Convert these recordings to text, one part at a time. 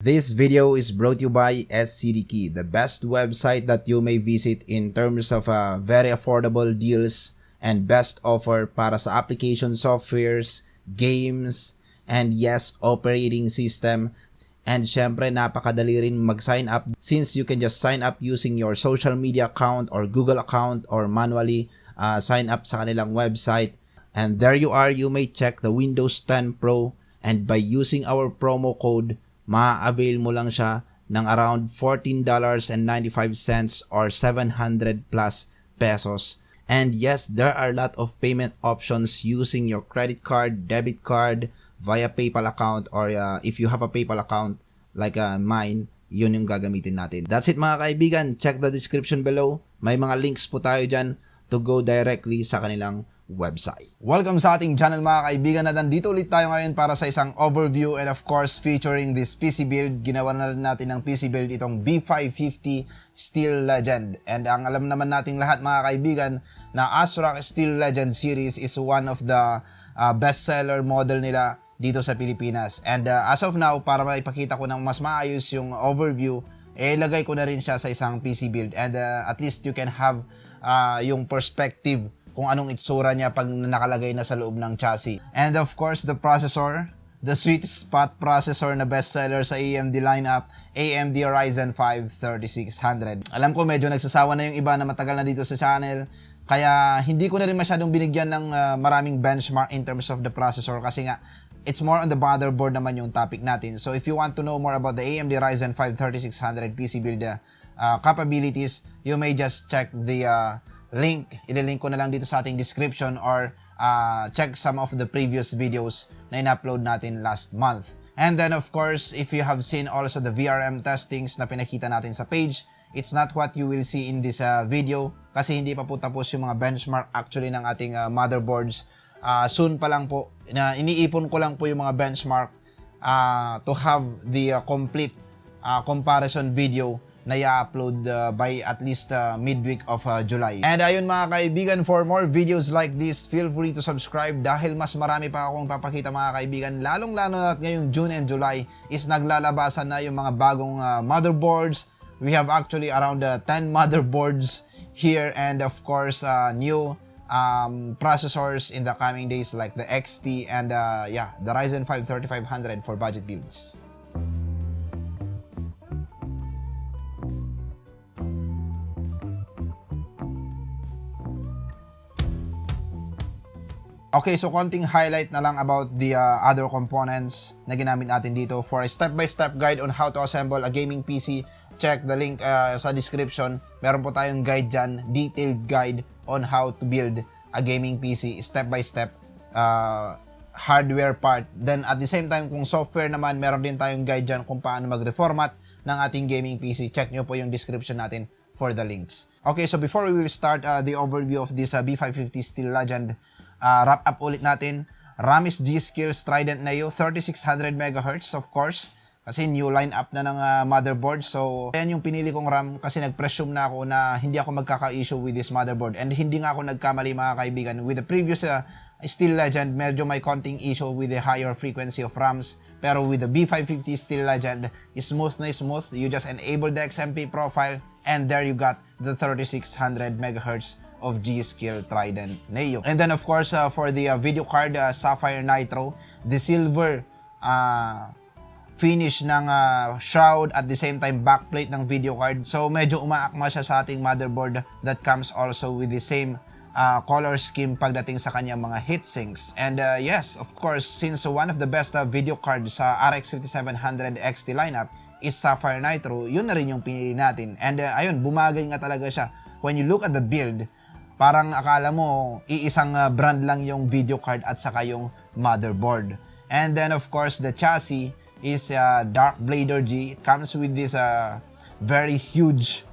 This video is brought to you by SCDKey, the best website that you may visit in terms of very affordable deals and best offer para sa application softwares, games, and yes, operating system. And syempre, napakadali rin mag-sign up since you can just sign up using your social media account or Google account or manually sign up sa kanilang website. And there you are, you may check the Windows 10 Pro, and by using our promo code, ma-avail mo lang siya ng around $14.95 or 700 plus pesos. And yes, there are a lot of payment options using your credit card, debit card, via PayPal account, or if you have a PayPal account like mine, yun yung gagamitin natin. That's it mga kaibigan. Check the description below. May mga links po tayo dyan to go directly sa kanilang website. Welcome sa ating channel mga kaibigan, na nandito ulit tayo ngayon para sa isang overview and of course featuring this PC build. Ginawa na rin natin ng PC build itong B550 Steel Legend. And ang alam naman nating lahat mga kaibigan na Asrock Steel Legend series is one of the bestseller model nila dito sa Pilipinas. And as of now, para maipakita ko ng mas maayos yung overview, ilagay ko na rin siya sa isang PC build. And at least you can have yung perspective kung anong itsura niya pag nakalagay na sa loob ng chassis. And of course, the processor, the sweet spot processor na bestseller sa AMD lineup, AMD RYZEN 5 3600. Alam ko medyo nagsasawa na yung iba na matagal na dito sa channel, kaya hindi ko na rin masyadong binigyan ng maraming benchmark in terms of the processor kasi nga it's more on the motherboard naman yung topic natin. So if you want to know more about the AMD RYZEN 5 3600 PC build capabilities, you may just check the link. Ililink ko na lang dito sa ating description, or check some of the previous videos na in-upload natin last month. And then of course, if you have seen also the VRM testings na pinakita natin sa page, it's not what you will see in this video kasi hindi pa po tapos yung mga benchmark actually ng ating motherboards. Soon pa lang po, iniipon ko lang po yung mga benchmark to have the complete comparison video na i-upload by at least midweek of July. And ayun mga kaibigan, for more videos like this, feel free to subscribe dahil mas marami pa akong papakita mga kaibigan. Lalong-lalo na ngayong June and July is naglalabasan na yung mga bagong motherboards. We have actually around 10 motherboards here, and of course new processors in the coming days like the XT and the RYZEN 5 3500 for budget builds. Okay, so konting highlight na lang about the other components na ginamit natin dito. For a step-by-step guide on how to assemble a gaming PC, check the link sa description. Meron po tayong guide dyan, detailed guide on how to build a gaming PC, step-by-step hardware part. Then at the same time, kung software naman, meron din tayong guide dyan kung paano mag-reformat ng ating gaming PC. Check nyo po yung description natin for the links. Okay, so before we will start the overview of this B550 Steel Legend, wrap up ulit natin. RAM is GSKILL TRIDENT Neo 3600 MHz of course, kasi new lineup na ng motherboard. So ayan yung pinili kong RAM kasi nag-presume na ako na hindi ako magkaka-issue with this motherboard, and hindi nga ako nagkamali mga kaibigan. With the previous Steel Legend, medyo may konting issue with the higher frequency of RAMs, pero with the B550 Steel Legend, smooth na smooth. You just enable the XMP profile and there you got the 3600 MHz of GSKILL TRIDENT Neo. And then of course for the video card, Sapphire Nitro, the silver finish ng shroud, at the same time backplate ng video card. So medyo umaakma siya sa ating motherboard that comes also with the same color scheme pagdating sa kanyang mga heatsinks. And yes, of course, since one of the best video cards sa RX 5700XT lineup is Sapphire Nitro, yun na rin yung pinili natin. And ayun, bumagay nga talaga siya. When you look at the build, parang akala mo iisang brand lang yung video card at saka yung motherboard. And then of course the chassis is DARKBLADER G. It comes with this very huge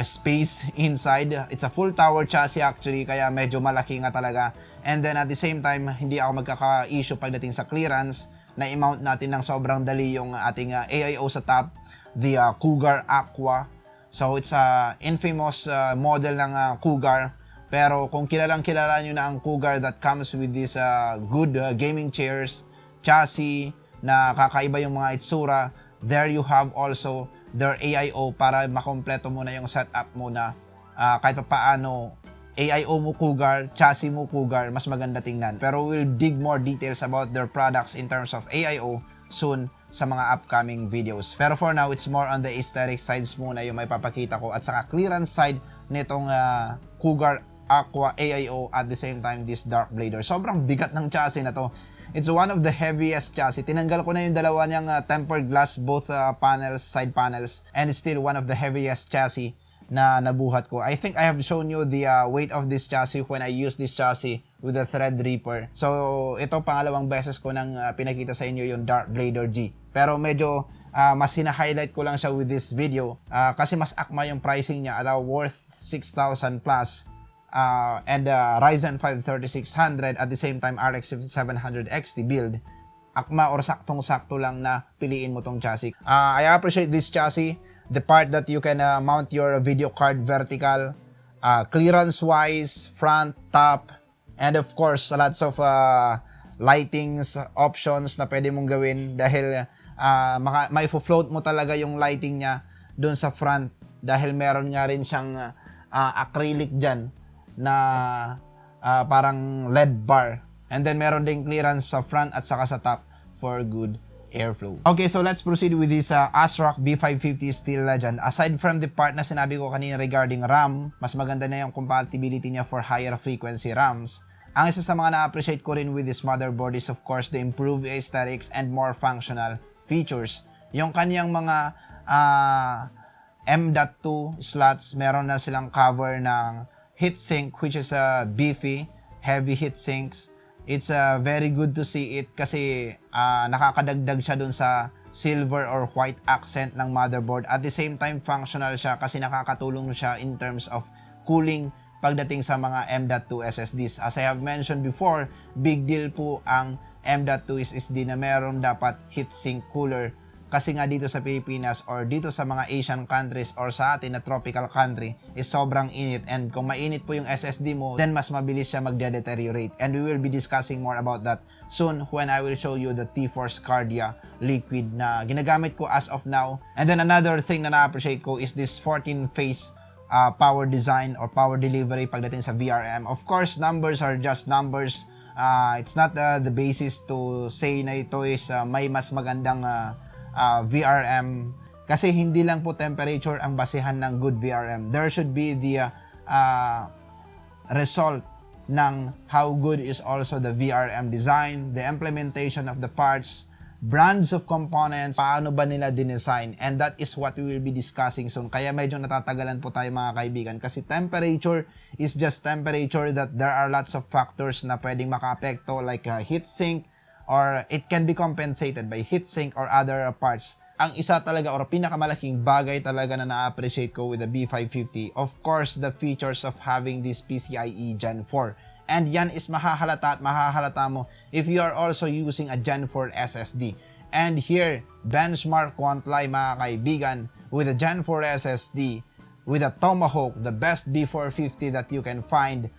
space inside. It's a full tower chassis actually, kaya medyo malaki nga talaga. And then at the same time, hindi ako magkaka-issue pagdating sa clearance, na i-mount natin ng sobrang dali yung ating AIO sa top, the COUGAR AQUA. So it's a infamous model ng COUGAR. Pero kung kilalang-kilala nyo na ang COUGAR that comes with this good gaming chairs, chassis, na kakaiba yung mga itsura, there you have also their AIO para makompleto mo na yung setup mo na kahit pa paano AIO mo COUGAR, chassis mo COUGAR, mas maganda tingnan. Pero we'll dig more details about their products in terms of AIO soon sa mga upcoming videos. Pero for now, it's more on the aesthetic sides muna yung may papakita ko at saka clearance side nitong COUGAR AQUA AIO at the same time this DARKBLADER. Sobrang bigat ng chassis na to. It's one of the heaviest chassis. Tinanggal ko na yung dalawa niyang tempered glass, both panels, side panels, and still one of the heaviest chassis na nabuhat ko. I think I have shown you the weight of this chassis when I use this chassis with the Threadripper. So, ito pangalawang beses ko nang pinakita sa inyo yung DARKBLADER G. Pero medyo mas hina-highlight ko lang siya with this video kasi mas akma yung pricing niya at worth 6,000 plus. And RYZEN 5 3600 at the same time RX 5700XT build. Akma or saktong-sakto lang na piliin mo tong chassis. I appreciate this chassis. The part that you can mount your video card vertical, clearance wise, front, top, and of course lots of lightings options na pwede mong gawin dahil may float mo talaga yung lighting niya doon sa front dahil meron nga rin siyang acrylic dyan na parang LED bar, and then meron ding clearance sa front at saka sa top for good airflow. Okay, so let's proceed with this Asrock B550 Steel Legend. Aside from the part na sinabi ko kanina regarding RAM, mas maganda na yung compatibility niya for higher frequency RAMs. Ang isa sa mga na-appreciate ko rin with this motherboard is of course the improved aesthetics and more functional features. Yung kanyang mga M.2 slots, meron na silang cover ng heatsink which is beefy, heavy heatsinks. It's very good to see it kasi nakakadagdag siya dun sa silver or white accent ng motherboard. At the same time, functional siya kasi nakakatulong siya in terms of cooling pagdating sa mga M.2 SSDs. As I have mentioned before, big deal po ang M.2 SSD na meron dapat heatsink cooler. Kasi nga dito sa Pilipinas or dito sa mga Asian countries or sa atin na tropical country is sobrang init, and kung mainit po yung SSD mo, then mas mabilis siya magde-deteriorate, and we will be discussing more about that soon when I will show you the T-Force CARDEA liquid na ginagamit ko as of now. And then another thing na na-appreciate ko is this 14-phase power design or power delivery pagdating sa VRM. Of course, numbers are just numbers. It's not the basis to say na ito is may mas magandang VRM kasi hindi lang po temperature ang basehan ng good VRM. There should be the result ng how good is also the VRM design, the implementation of the parts, brands of components, paano ba nila dinesign, and that is what we will be discussing soon. Kaya medyo natatagalan po tayo mga kaibigan kasi temperature is just temperature, that there are lots of factors na pwedeng makaapekto like heatsink, or it can be compensated by heatsink or other parts. Ang isa talaga or pinakamalaking bagay talaga na na-appreciate ko with the B550, of course, the features of having this PCIe Gen 4. And yan is mahahalata at mahahalata mo if you are also using a Gen 4 SSD. And here, benchmark won't lie mga kaibigan, with a Gen 4 SSD, with a Tomahawk, the best B450 that you can find,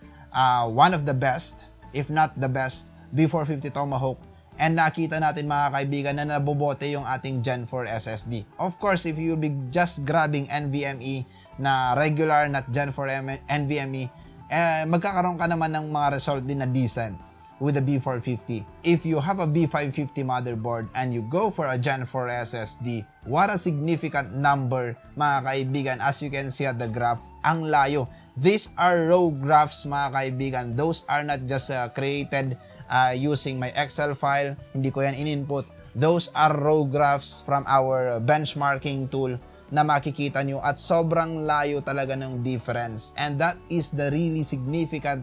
one of the best, if not the best, B450 Tomahawk. And nakita natin mga kaibigan na nabobote yung ating Gen 4 SSD. Of course, if you will be just grabbing NVMe na regular, not Gen 4 NVMe, magkakaroon ka naman ng mga result din na decent with the B450. If you have a B550 motherboard and you go for a Gen 4 SSD, what a significant number mga kaibigan. As you can see at the graph, ang layo. These are raw graphs mga kaibigan. Those are not just created using my Excel file, hindi ko yan in-input. Those are raw graphs from our benchmarking tool na makikita nyo at sobrang layo talaga ng difference. And that is the really significant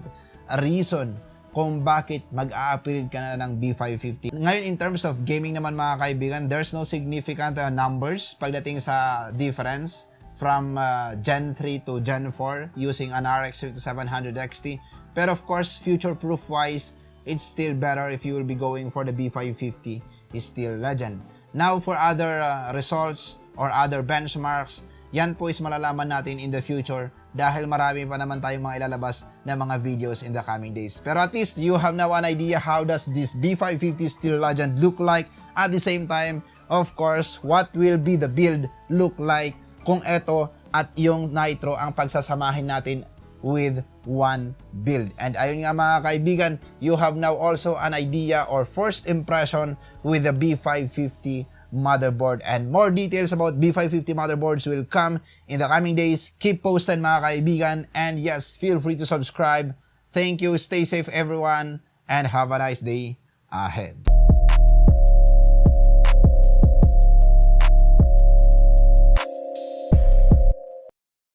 reason kung bakit mag-a-upgrade ka na ng B550. Ngayon, in terms of gaming naman mga kaibigan, there's no significant numbers pagdating sa difference from Gen 3 to Gen 4 using an RX 5700 XT. Pero of course, future-proof wise, it's still better if you will be going for the B550 Steel Legend. Now, for other results or other benchmarks, yan po is malalaman natin in the future dahil marami pa naman tayong mga ilalabas na mga videos in the coming days. Pero at least you have now an idea how does this B550 Steel Legend look like. At the same time, of course, what will be the build look like kung ito at yung Nitro ang pagsasamahin natin with one build. And ayun nga mga kaibigan, you have now also an idea or first impression with the B550 motherboard, and more details about B550 motherboards will come in the coming days. Keep posted mga kaibigan, and yes, feel free to subscribe. Thank you, stay safe everyone, and have a nice day ahead.